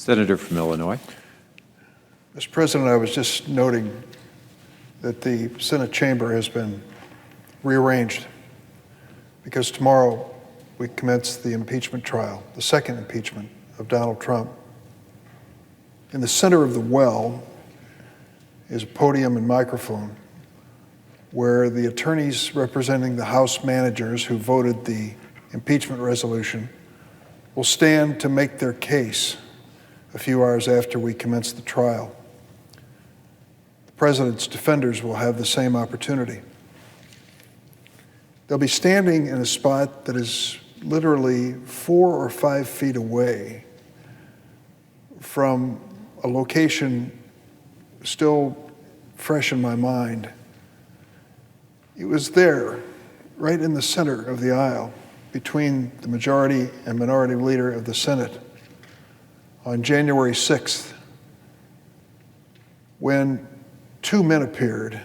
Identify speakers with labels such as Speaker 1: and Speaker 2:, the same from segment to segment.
Speaker 1: Senator from Illinois.
Speaker 2: Mr. President, I was just noting that the Senate chamber has been rearranged because tomorrow we commence the impeachment trial, the second impeachment of Donald Trump. In the center of the well is a podium and microphone where the attorneys representing the House managers who voted the impeachment resolution will stand to make their case a few hours after we commence the trial. The president's defenders will have the same opportunity. They'll be standing in a spot that is literally 4 or 5 feet away from a location still fresh in my mind. It was there, right in the center of the aisle, between the majority and minority leader of the Senate on January 6th, when 2 men appeared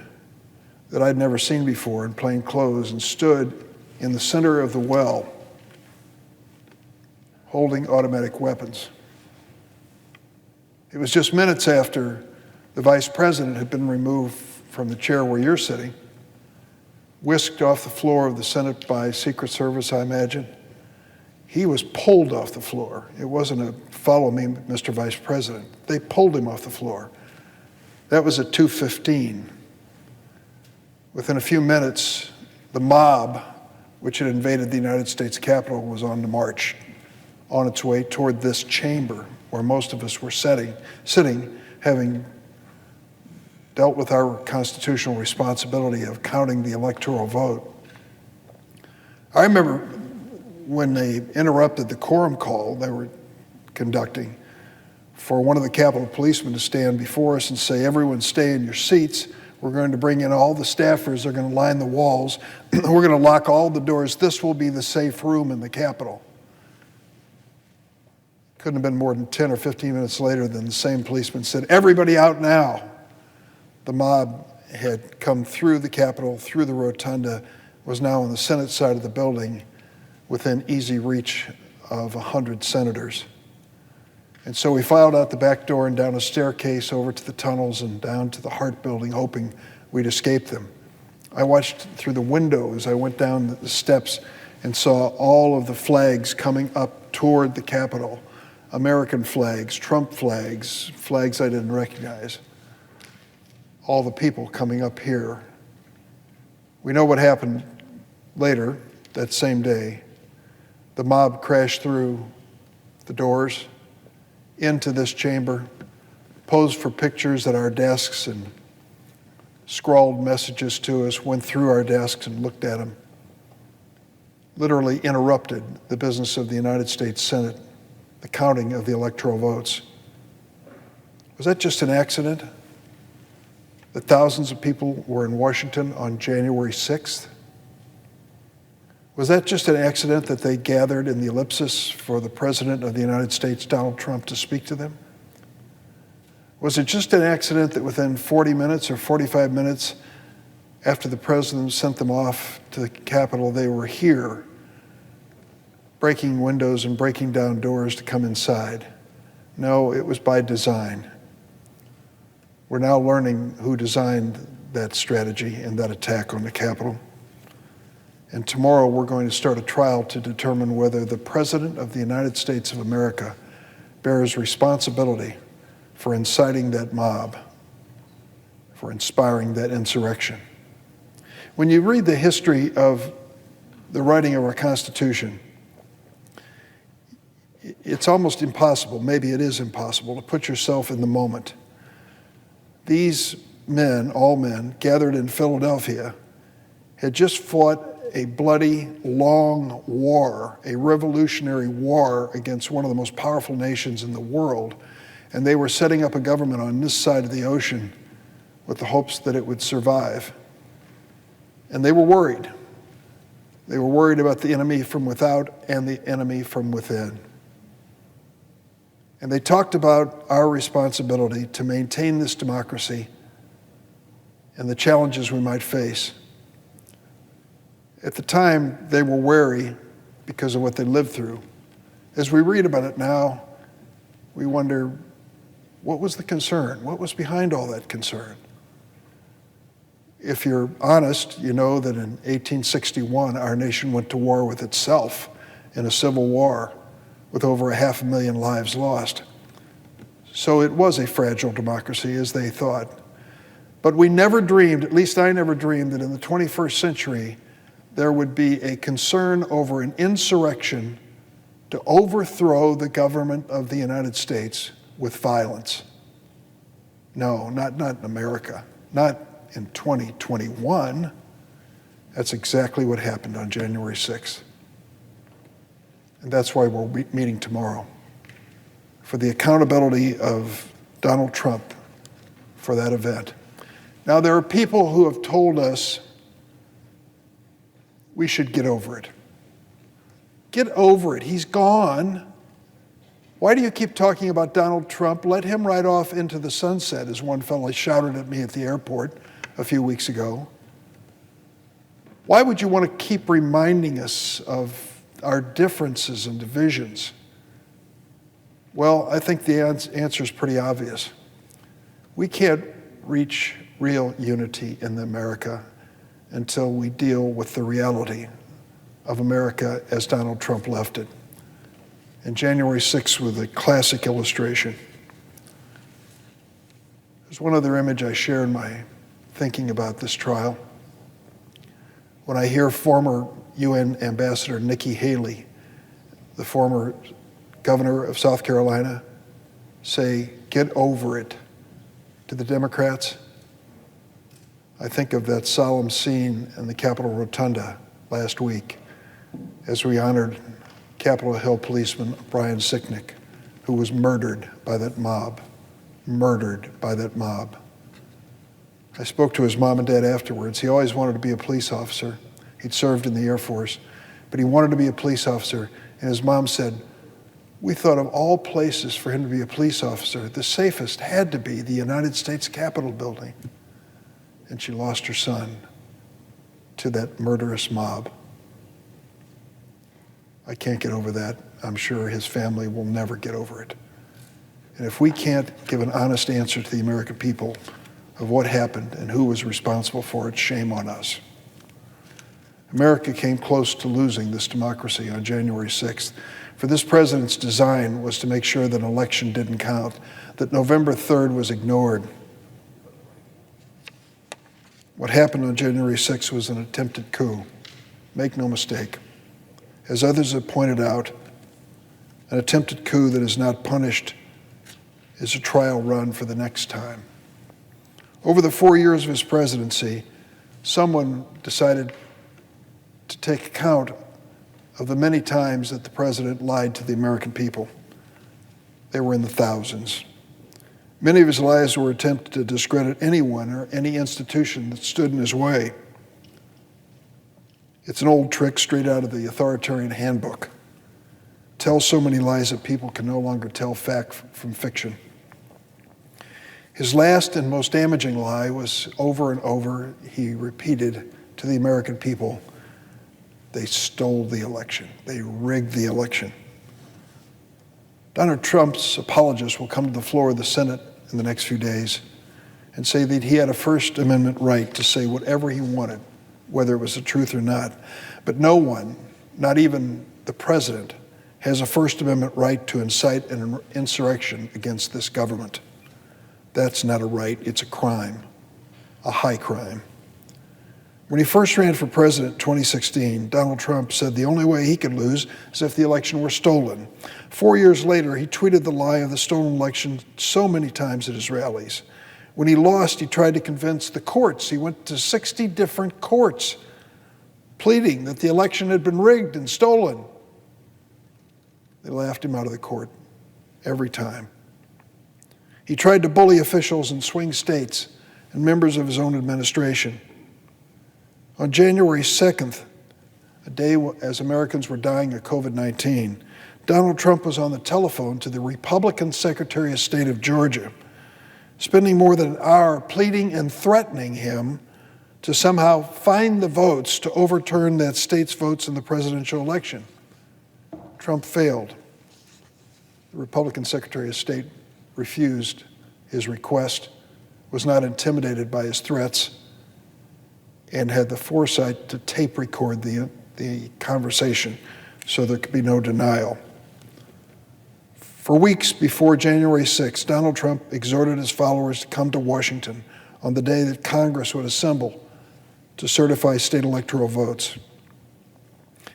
Speaker 2: that I'd never seen before in plain clothes and stood in the center of the well holding automatic weapons. It was just minutes after the vice president had been removed from the chair where you're sitting, whisked off the floor of the Senate by Secret Service, I imagine. He was pulled off the floor. It wasn't a follow me, Mr. Vice President. They pulled him off the floor. That was at 2:15. Within a few minutes, the mob, which had invaded the United States Capitol, was on the march, on its way toward this chamber where most of us were sitting, having dealt with our constitutional responsibility of counting the electoral vote. I remember when they interrupted the quorum call they were conducting for one of the Capitol policemen to stand before us and say, "Everyone stay in your seats. We're going to bring in all the staffers. They're going to line the walls. We're going to lock all the doors. This will be the safe room in the Capitol." Couldn't have been more than 10 or 15 minutes later than the same policeman said, "Everybody out now." The mob had come through the Capitol, through the rotunda, was now on the Senate side of the building within easy reach of 100 senators. And so we filed out the back door and down a staircase over to the tunnels and down to the Hart building, hoping we'd escape them. I watched through the window as I went down the steps and saw all of the flags coming up toward the Capitol. American flags, Trump flags, flags I didn't recognize. All the people coming up here. We know what happened later that same day. The mob crashed through the doors into this chamber, posed for pictures at our desks and scrawled messages to us, went through our desks and looked at them, literally interrupted the business of the United States Senate, the counting of the electoral votes. Was that just an accident? That thousands of people were in Washington on January 6th? Was that just an accident that they gathered in the ellipsis for the President of the United States, Donald Trump, to speak to them? Was it just an accident that within 40 minutes or 45 minutes after the President sent them off to the Capitol, they were here breaking windows and breaking down doors to come inside? No, it was by design. We're now learning who designed that strategy and that attack on the Capitol. And tomorrow we're going to start a trial to determine whether the President of the United States of America bears responsibility for inciting that mob, for inspiring that insurrection. When you read the history of the writing of our Constitution, it's almost impossible, maybe it is impossible, to put yourself in the moment. These men, all men, gathered in Philadelphia, had just fought a bloody, long war, a revolutionary war against one of the most powerful nations in the world, and they were setting up a government on this side of the ocean with the hopes that it would survive. And they were worried. They were worried about the enemy from without and the enemy from within. And they talked about our responsibility to maintain this democracy and the challenges we might face. At the time, they were wary because of what they lived through. As we read about it now, we wonder, what was the concern? What was behind all that concern? If you're honest, you know that in 1861, our nation went to war with itself in a civil war with over 500,000 lives lost. So it was a fragile democracy, as they thought. But we never dreamed, at least I never dreamed, that in the 21st century, there would be a concern over an insurrection to overthrow the government of the United States with violence. No, not in America, not in 2021. That's exactly what happened on January 6th. And that's why we're meeting tomorrow, for the accountability of Donald Trump for that event. Now, there are people who have told us we should get over it. Get over it. He's gone. Why do you keep talking about Donald Trump? Let him ride off into the sunset, as one fellow shouted at me at the airport a few weeks ago. Why would you want to keep reminding us of our differences and divisions? Well, I think the answer is pretty obvious. We can't reach real unity in America until we deal with the reality of America as Donald Trump left it. And January 6th was a classic illustration. There's one other image I share in my thinking about this trial. When I hear former UN Ambassador Nikki Haley, the former governor of South Carolina, say, "Get over it," to the Democrats, I think of that solemn scene in the Capitol Rotunda last week as we honored Capitol Hill policeman Brian Sicknick, who was murdered by that mob. I spoke to his mom and dad afterwards. He always wanted to be a police officer. He'd served in the Air Force, but he wanted to be a police officer. And his mom said, "We thought of all places for him to be a police officer, the safest had to be the United States Capitol building." And she lost her son to that murderous mob. I can't get over that. I'm sure his family will never get over it. And if we can't give an honest answer to the American people of what happened and who was responsible for it, shame on us. America came close to losing this democracy on January 6th. For this president's design was to make sure that an election didn't count, that November 3rd was ignored. What happened on January 6th was an attempted coup. Make no mistake. As others have pointed out, an attempted coup that is not punished is a trial run for the next time. Over the 4 years of his presidency, someone decided to take account of the many times that the president lied to the American people. They were in the thousands. Many of his lies were attempts to discredit anyone or any institution that stood in his way. It's an old trick straight out of the authoritarian handbook. Tell so many lies that people can no longer tell fact from fiction. His last and most damaging lie was over and over, he repeated to the American people, they stole the election. They rigged the election. Donald Trump's apologists will come to the floor of the Senate in the next few days and say that he had a First Amendment right to say whatever he wanted, whether it was the truth or not. But no one, not even the president, has a First Amendment right to incite an insurrection against this government. That's not a right, it's a crime, a high crime. When he first ran for president in 2016, Donald Trump said the only way he could lose is if the election were stolen. 4 years later, he tweeted the lie of the stolen election so many times at his rallies. When he lost, he tried to convince the courts. He went to 60 different courts, pleading that the election had been rigged and stolen. They laughed him out of the court every time. He tried to bully officials in swing states and members of his own administration. On January 2nd, a day as Americans were dying of COVID-19, Donald Trump was on the telephone to the Republican Secretary of State of Georgia, spending more than an hour pleading and threatening him to somehow find the votes to overturn that state's votes in the presidential election. Trump failed. The Republican Secretary of State refused his request, was not intimidated by his threats, and had the foresight to tape record the conversation so there could be no denial. For weeks before January 6, Donald Trump exhorted his followers to come to Washington on the day that Congress would assemble to certify state electoral votes.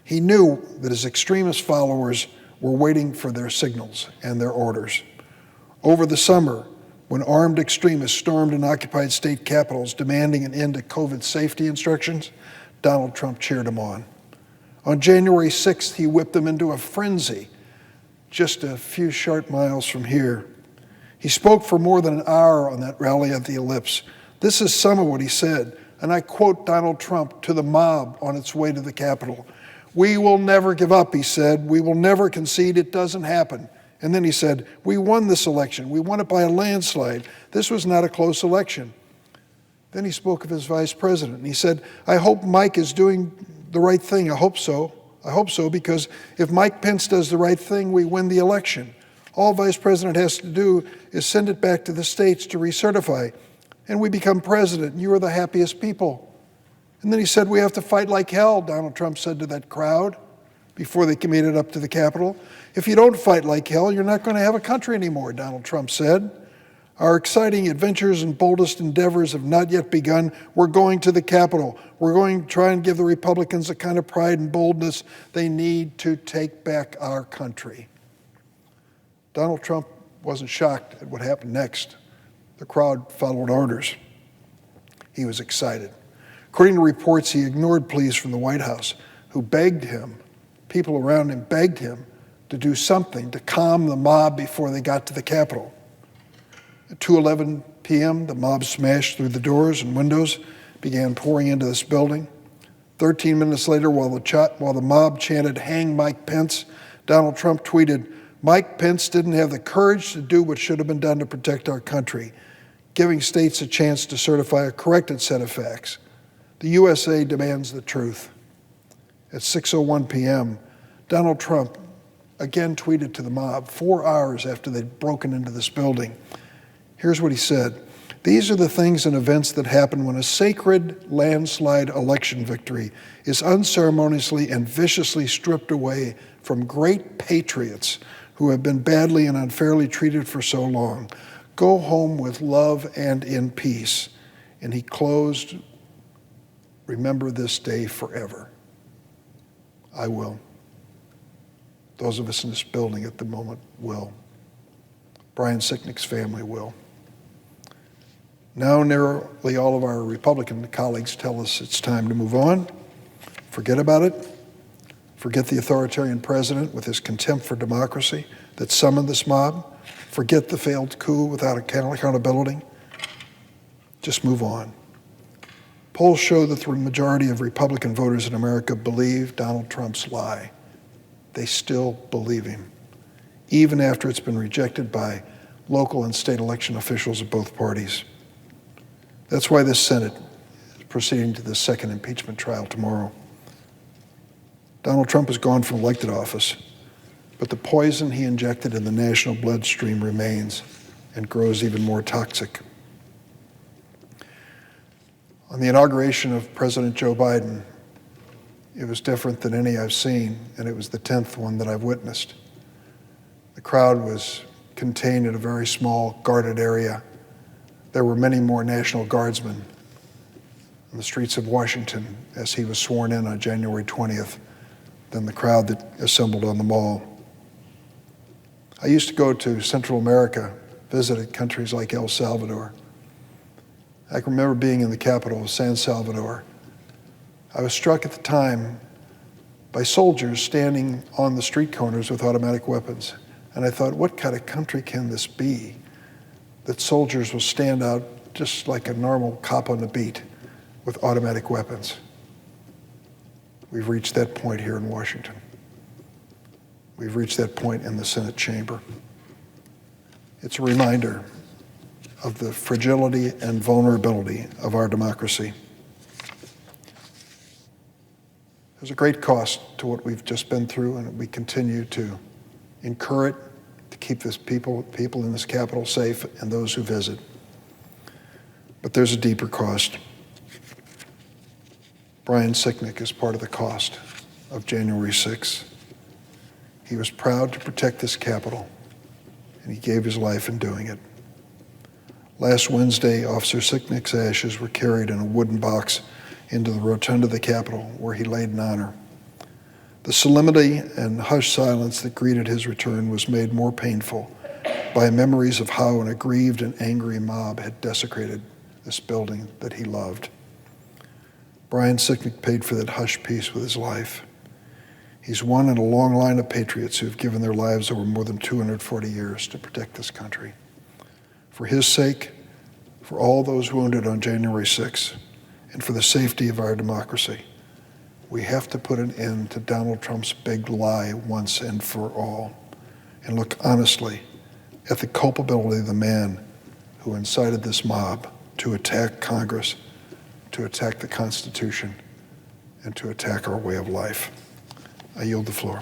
Speaker 2: He knew that his extremist followers were waiting for their signals and their orders. Over the summer, when armed extremists stormed and occupied state capitals demanding an end to COVID safety instructions, Donald Trump cheered them on. On January 6th, he whipped them into a frenzy just a few short miles from here. He spoke for more than an hour on that rally at the Ellipse. This is some of what he said, and I quote Donald Trump to the mob on its way to the Capitol. "We will never give up," he said. "We will never concede. It doesn't happen." And then he said, "We won this election. We won it by a landslide. This was not a close election." Then he spoke of his vice president, and he said, "I hope Mike is doing the right thing. I hope so. I hope so, because if Mike Pence does the right thing, we win the election. All Vice President has to do is send it back to the states to recertify, and we become president, and you are the happiest people." And then he said, "We have to fight like hell," Donald Trump said to that crowd before they made it up to the Capitol. "If you don't fight like hell, you're not going to have a country anymore," Donald Trump said. "Our exciting adventures and boldest endeavors have not yet begun. We're going to the Capitol. We're going to try and give the Republicans the kind of pride and boldness they need to take back our country." Donald Trump wasn't shocked at what happened next. The crowd followed orders. He was excited. According to reports, he ignored pleas from the White House, who begged him, people around him begged him to do something to calm the mob before they got to the Capitol. At 2:11 p.m., the mob smashed through the doors and windows, began pouring into this building. 13 minutes later, while the mob chanted, "Hang Mike Pence," Donald Trump tweeted, "Mike Pence didn't have the courage to do what should have been done to protect our country, giving states a chance to certify a corrected set of facts. The USA demands the truth." At 6:01 p.m., Donald Trump again tweeted to the mob 4 hours after they'd broken into this building. Here's what he said: "These are the things and events that happen when a sacred landslide election victory is unceremoniously and viciously stripped away from great patriots who have been badly and unfairly treated for so long. Go home with love and in peace." And he closed, "Remember this day forever." I will. Those of us in this building at the moment will. Brian Sicknick's family will. Now nearly all of our Republican colleagues tell us it's time to move on. Forget about it. Forget the authoritarian president with his contempt for democracy that summoned this mob. Forget the failed coup without accountability. Just move on. Polls show that the majority of Republican voters in America believe Donald Trump's lie. They still believe him, even after it's been rejected by local and state election officials of both parties. That's why this Senate is proceeding to the second impeachment trial tomorrow. Donald Trump has gone from elected office, but the poison he injected in the national bloodstream remains and grows even more toxic. On the inauguration of President Joe Biden, it was different than any I've seen, and it was the 10th one that I've witnessed. The crowd was contained in a very small, guarded area. There were many more National Guardsmen on the streets of Washington as he was sworn in on January 20th than the crowd that assembled on the Mall. I used to go to Central America, visited countries like El Salvador. I can remember being in the capital of San Salvador. I was struck at the time by soldiers standing on the street corners with automatic weapons. And I thought, what kind of country can this be that soldiers will stand out just like a normal cop on the beat with automatic weapons? We've reached that point here in Washington. We've reached that point in the Senate chamber. It's a reminder of the fragility and vulnerability of our democracy. There's a great cost to what we've just been through, and we continue to incur it, to keep this people in this Capitol safe and those who visit. But there's a deeper cost. Brian Sicknick is part of the cost of January 6th. He was proud to protect this Capitol, and he gave his life in doing it. Last Wednesday, Officer Sicknick's ashes were carried in a wooden box into the rotunda of the Capitol, where he laid in honor. The solemnity and hushed silence that greeted his return was made more painful by memories of how an aggrieved and angry mob had desecrated this building that he loved. Brian Sicknick paid for that hushed peace with his life. He's one in a long line of patriots who have given their lives over more than 240 years to protect this country. For his sake, for all those wounded on January 6th, and for the safety of our democracy, we have to put an end to Donald Trump's big lie once and for all, and look honestly at the culpability of the man who incited this mob to attack Congress, to attack the Constitution, and to attack our way of life. I yield the floor.